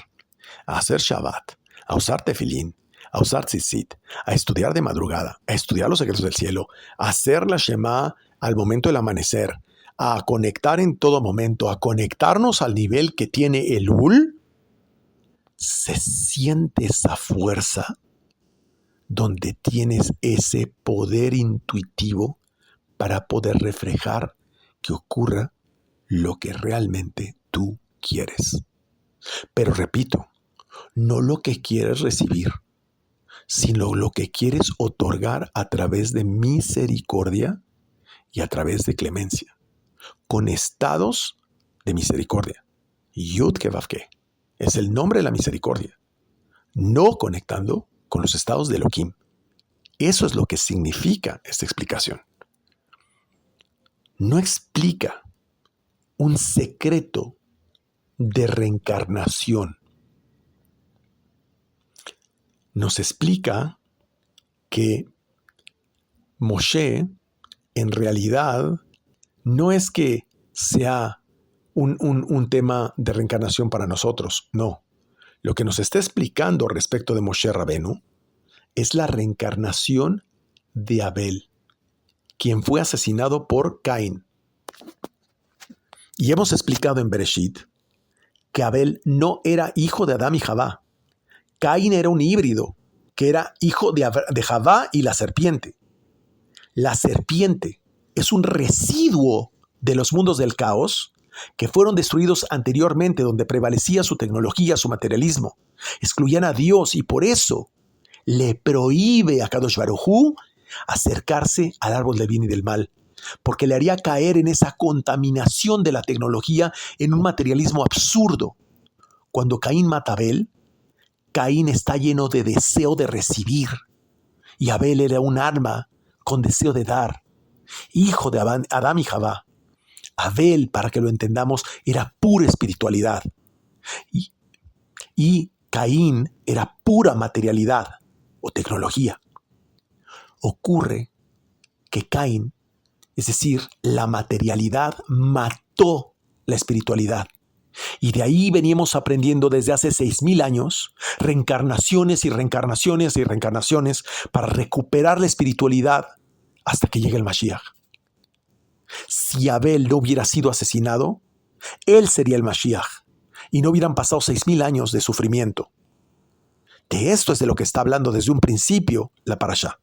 a hacer Shabbat, a usar tefilín, a usar tzitzit, a estudiar de madrugada, a estudiar los secretos del cielo, a hacer la Shema al momento del amanecer, a conectar en todo momento, a conectarnos al nivel que tiene el Ul, se siente esa fuerza donde tienes ese poder intuitivo para poder reflejar que ocurra lo que realmente tú quieres. Pero repito, no lo que quieres recibir, sino lo que quieres otorgar a través de misericordia y a través de clemencia, con estados de misericordia. Yud Ke Vav Ke es el nombre de la misericordia, no conectando con los estados de Elohim. Eso es lo que significa esta explicación. No explica un secreto de reencarnación. Nos explica que Moshe en realidad no es que sea un tema de reencarnación para nosotros, no. Lo que nos está explicando respecto de Moshe Rabenu es la reencarnación de Abel, quien fue asesinado por Caín. Y hemos explicado en Bereshit que Abel no era hijo de Adán y Javá. Caín era un híbrido, que era hijo de Javá y la serpiente. La serpiente es un residuo de los mundos del caos que fueron destruidos anteriormente, donde prevalecía su tecnología, su materialismo. Excluían a Dios y por eso le prohíbe a Kadosh Baruj Hu acercarse al árbol del bien y del mal, porque le haría caer en esa contaminación de la tecnología, en un materialismo absurdo. Cuando Caín mata a Abel, Caín está lleno de deseo de recibir, y Abel era un alma con deseo de dar, hijo de Adán y Javá. Abel, para que lo entendamos, era pura espiritualidad, y Caín era pura materialidad o tecnología. Ocurre que Caín, es decir, la materialidad, mató la espiritualidad. Y de ahí veníamos aprendiendo desde hace 6,000 años, reencarnaciones y reencarnaciones y reencarnaciones para recuperar la espiritualidad hasta que llegue el Mashiach. Si Abel no hubiera sido asesinado, él sería el Mashiach y no hubieran pasado 6,000 años de sufrimiento. De esto es de lo que está hablando desde un principio la parashá.